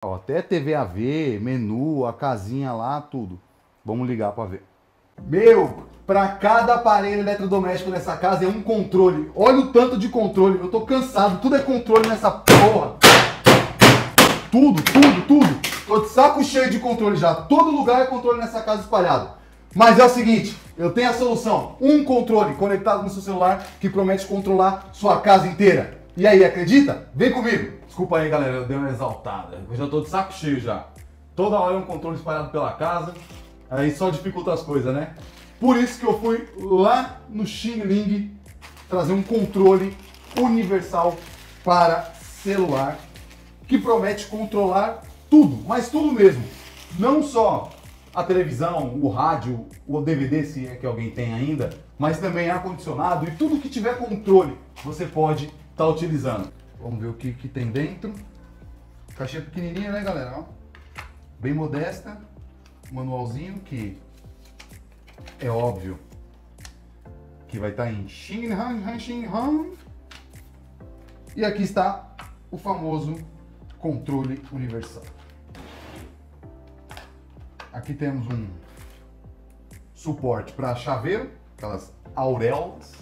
Ó, até TV AV, menu, a casinha lá, tudo. Vamos ligar pra ver. Meu, pra cada aparelho eletrodoméstico nessa casa é um controle. Olha o tanto de controle. Eu tô cansado. Tudo é controle nessa porra. Tudo. Tô de saco cheio de controle já. Todo lugar é controle nessa casa espalhado. Mas é o seguinte, eu tenho a solução. Um controle conectado no seu celular que promete controlar sua casa inteira. E aí, acredita? Vem comigo. Desculpa aí, galera, eu dei uma exaltada. Eu já tô de saco cheio já. Toda hora é um controle espalhado pela casa. Aí só dificulta as coisas, né? Por isso que eu fui lá no Xing Ling trazer um controle universal para celular que promete controlar tudo, mas tudo mesmo. Não só a televisão, o rádio, o DVD, se é que alguém tem ainda, mas também ar-condicionado e tudo que tiver controle você pode estar utilizando. Vamos ver o que tem dentro. Caixinha pequenininha, né, galera? Ó, bem modesta. Manualzinho que é óbvio que vai estar em Xinhan. E aqui está o famoso controle universal. Aqui temos um suporte para chaveiro, aquelas auréolas.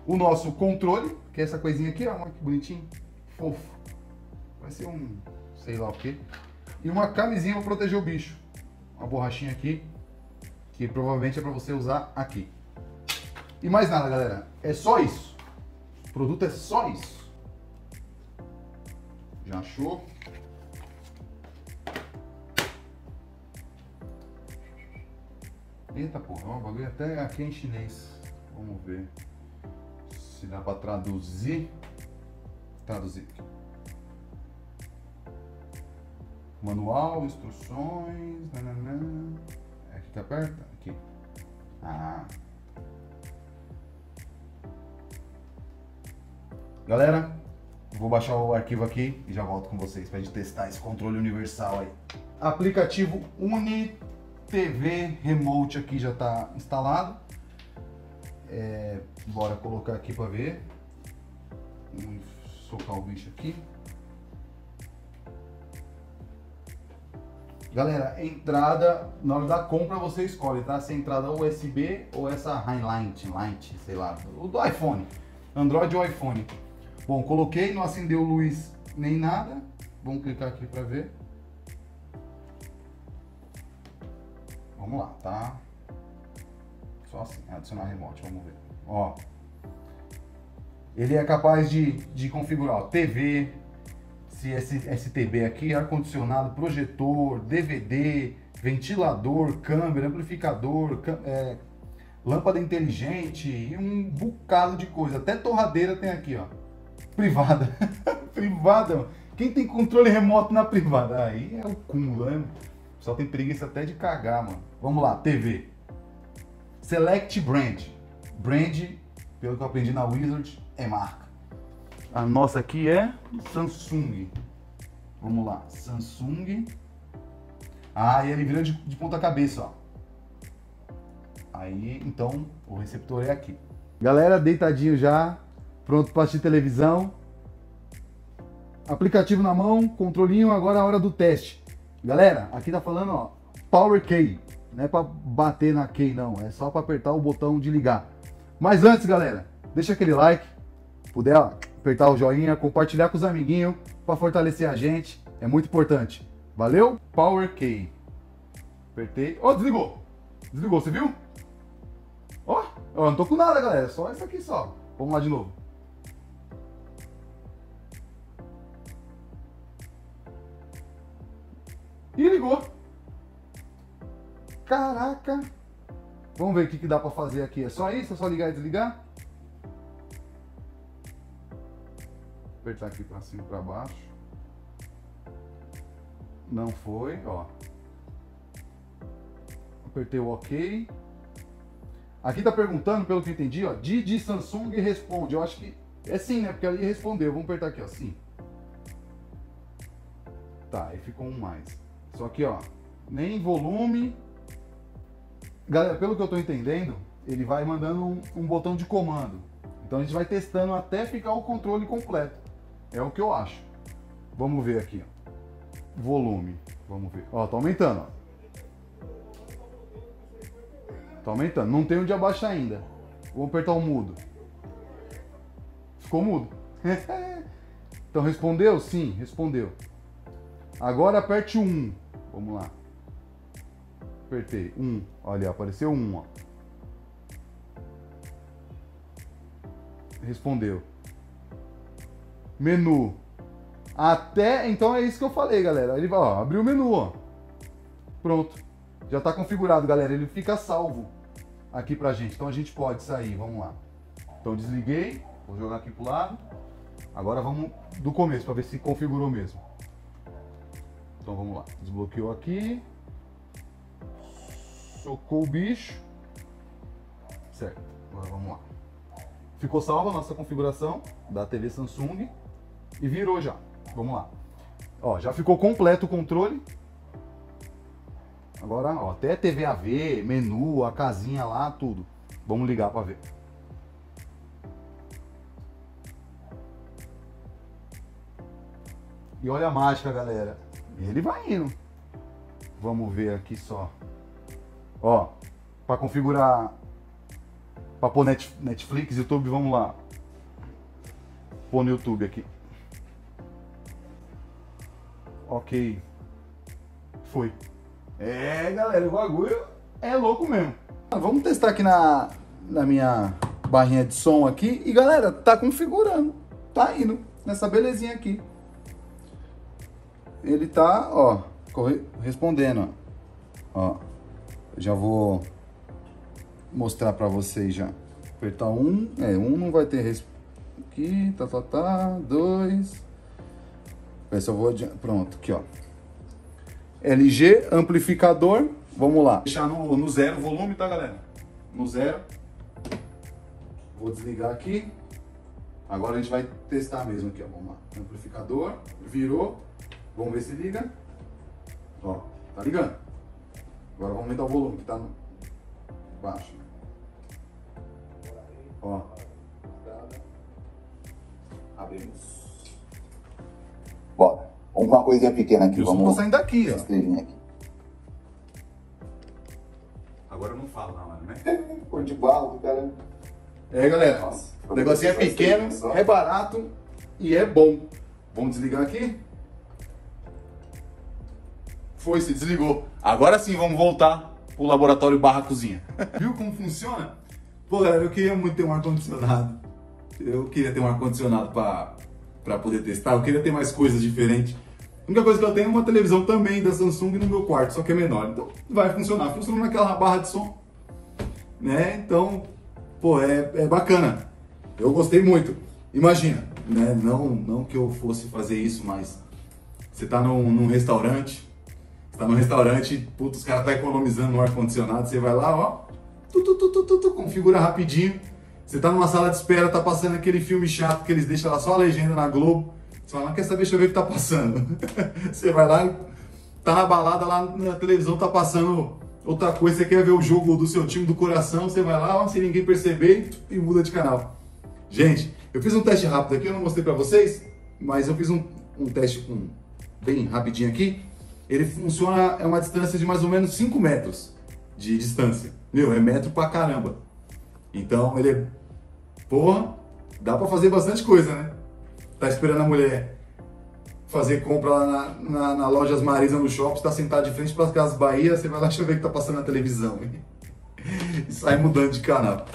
O nosso controle, que é essa coisinha aqui, ó, que bonitinho, fofo. Vai ser um sei lá o que. E uma camisinha para proteger o bicho. Uma borrachinha aqui, que provavelmente é para você usar aqui. E mais nada, galera. É só isso. O produto é só isso. Já achou? Eita porra, o bagulho até aqui é em chinês. Vamos ver se dá para traduzir. Traduzir. Manual, instruções. Nananã. É aqui que aperta? Aqui. Ah. Galera, vou baixar o arquivo aqui e já volto com vocês pra gente testar esse controle universal aí. Aplicativo UniTV Remote aqui já está instalado. Bora colocar aqui para ver. Vamos socar o bicho aqui. Galera, entrada, na hora da compra você escolhe, tá? Se é entrada USB ou essa Highlight, sei lá, o do iPhone, Android ou iPhone. Bom, coloquei, não acendeu luz nem nada. Vamos clicar aqui para ver. Vamos lá, tá? Só assim, adicionar remote, vamos ver. Ó, ele é capaz de configurar, ó, TV, STB aqui, ar-condicionado, projetor, DVD, ventilador, câmera, amplificador, lâmpada inteligente e um bocado de coisa. Até torradeira tem aqui, ó. Privada. Privada, mano. Quem tem controle remoto na privada? Aí é o cúmulo, né? O pessoal tem preguiça até de cagar, mano. Vamos lá, TV. Select Brand. Brand, pelo que eu aprendi na Wizard, é marca. A nossa aqui é Samsung. Vamos lá, Samsung. Ah, e ele vira de ponta cabeça, ó. Aí, então, o receptor é aqui. Galera, deitadinho já, pronto para assistir televisão. Aplicativo na mão, controlinho, agora é a hora do teste. Galera, aqui tá falando, ó, Power Key. Não é para bater na key, não. É só para apertar o botão de ligar. Mas antes, galera, deixa aquele like. Puder, ó, apertar o joinha, compartilhar com os amiguinhos para fortalecer a gente, é muito importante. Valeu? Power Key. Apertei. Ó, desligou. Desligou, você viu? Ó, eu não tô com nada, galera, só isso aqui só. Vamos lá de novo. E ligou. Caraca. Vamos ver o que dá para fazer aqui. É só isso? É só ligar e desligar? Apertar aqui para cima e para baixo. Não foi, ó. Apertei o OK. Aqui tá perguntando, pelo que eu entendi, ó, de Samsung responde. Eu acho que é sim, né? Porque ali respondeu. Vamos apertar aqui, ó, sim. Tá, aí ficou um mais. Só que, ó, nem volume. Galera, pelo que eu tô entendendo, ele vai mandando um botão de comando. Então a gente vai testando até ficar o controle completo. É o que eu acho. Vamos ver aqui, ó. volume. Vamos ver. Ó, tá aumentando, ó. Tá aumentando. Não tem onde abaixar ainda. Vou apertar o mudo. Ficou mudo. Então respondeu? Sim, respondeu. Agora aperte o 1. Vamos lá. Apertei. 1. Olha, apareceu 1, ó. Respondeu. Menu. Até... Então é isso que eu falei, galera. Ele vai, ó, abriu o menu, ó. Pronto. Já está configurado, galera. Ele fica salvo aqui pra gente. Então a gente pode sair. Vamos lá. Então desliguei. Vou jogar aqui pro lado. Agora vamos do começo para ver se configurou mesmo. Então vamos lá. Desbloqueou aqui. Socou o bicho. Certo. Agora vamos lá. Ficou salva a nossa configuração da TV Samsung. E virou já. Vamos lá. Ó, já ficou completo o controle. Agora, ó, até TV AV, menu, a casinha lá, tudo. Vamos ligar para ver. E olha a mágica, galera. Ele vai indo. Vamos ver aqui só. Ó, para configurar, para pôr Netflix, YouTube, vamos lá. Pôr no YouTube aqui. Ok. Foi. É, galera, o bagulho é louco mesmo. Vamos testar aqui na minha barrinha de som aqui. E, galera, tá configurando. Tá indo nessa belezinha aqui. Ele tá, ó, respondendo, ó. Já vou mostrar pra vocês já. Apertar 1. É, 1 não vai ter aqui, tá. 2. Ver se eu vou adiante. Pronto, aqui, ó. LG, amplificador, vamos lá. Deixar no zero o volume, tá, galera? No zero. Vou desligar aqui. Agora a gente vai testar mesmo aqui, ó. Vamos lá. Amplificador, virou. Vamos ver se liga. Ó, tá ligando. Agora vamos aumentar o volume, que tá no baixo. Ó. Abrimos. Bora. Vamos com uma coisinha pequena aqui. Vamos saindo daqui, ó. Aqui. Agora não fala na hora, né? Cor de barro, cara. É, galera. Nossa, o negocinho é pequeno, é barato e é bom. Vamos desligar aqui? Foi, se desligou. Agora sim, vamos voltar pro laboratório barra cozinha. Viu como funciona? Pô, galera, eu queria muito ter um ar-condicionado. Eu queria ter um ar-condicionado para poder testar. Eu queria ter mais coisas diferentes. A única coisa que eu tenho é uma televisão também da Samsung no meu quarto, só que é menor. Então vai funcionar. Funciona naquela barra de som, né? Então, pô, é bacana. Eu gostei muito. Imagina, né? Não que eu fosse fazer isso, mas você tá num restaurante. Você tá num restaurante, putz, os caras tá economizando no ar-condicionado. Você vai lá, ó, configura rapidinho. Você tá numa sala de espera, tá passando aquele filme chato que eles deixam lá só a legenda na Globo. Você fala, quer saber, deixa eu ver o que tá passando. Você vai lá, tá na balada, lá na televisão tá passando outra coisa, você quer ver o jogo do seu time do coração, você vai lá, ó, sem ninguém perceber e muda de canal. Gente, eu fiz um teste rápido aqui, eu não mostrei pra vocês, mas eu fiz um teste bem rapidinho aqui. Ele funciona a uma distância de mais ou menos 5 metros de distância. Meu, é metro pra caramba. Então, ele é... Porra, dá pra fazer bastante coisa, né? Tá esperando a mulher fazer compra lá na Lojas Marisa no shopping, você tá sentado de frente para as Casas Bahia, você vai lá, deixa eu ver o que tá passando na televisão. E sai mudando de canal.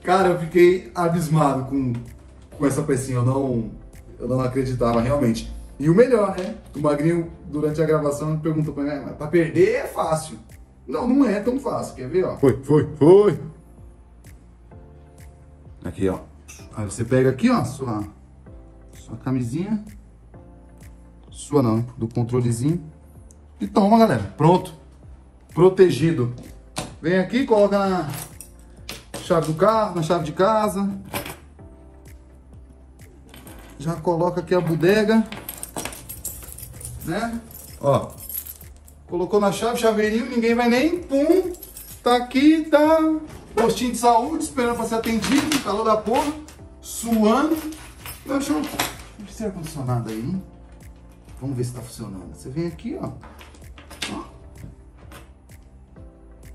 Cara, eu fiquei abismado com essa pecinha, eu não acreditava realmente. E o melhor, né? O Magrinho, durante a gravação, perguntou pra mim, mas pra perder é fácil. Não é tão fácil, quer ver, ó? Foi. Aqui, ó. Aí você pega aqui, ó, sua camisinha. Sua não, do controlezinho. E toma, galera. Pronto. Protegido. Vem aqui, coloca na chave do carro, na chave de casa. Já coloca aqui a bodega. Né? Ó. Colocou na chave, chaveirinho, ninguém vai nem... Pum. Tá aqui, tá... Postinho de saúde, esperando pra ser atendido. Calor da porra. Suando. Deixa eu... ar-condicionado aí, hein? Vamos ver se tá funcionando. Você vem aqui, ó.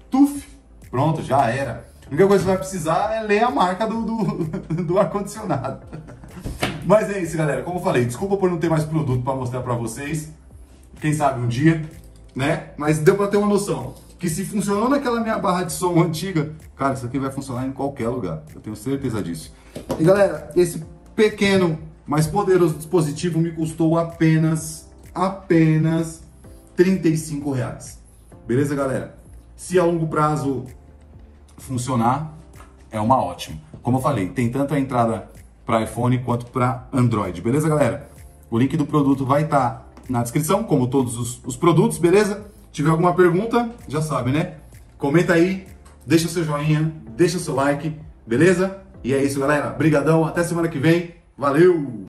Tuf! Pronto, já era. A única coisa que você vai precisar é ler a marca do ar-condicionado. Mas é isso, galera. Como eu falei, desculpa por não ter mais produto para mostrar para vocês. Quem sabe um dia, né? Mas deu para ter uma noção. Que se funcionou naquela minha barra de som antiga, cara, isso aqui vai funcionar em qualquer lugar. Eu tenho certeza disso. E galera, esse pequeno, mas poderoso dispositivo me custou apenas R$35. Beleza, galera? Se a longo prazo funcionar, é uma ótima. Como eu falei, tem tanto a entrada para iPhone quanto para Android. Beleza, galera? O link do produto vai estar na descrição, como todos os produtos, beleza? Se tiver alguma pergunta, já sabe, né? Comenta aí, deixa o seu joinha, deixa o seu like, beleza? E é isso, galera. Brigadão, até semana que vem. Valeu!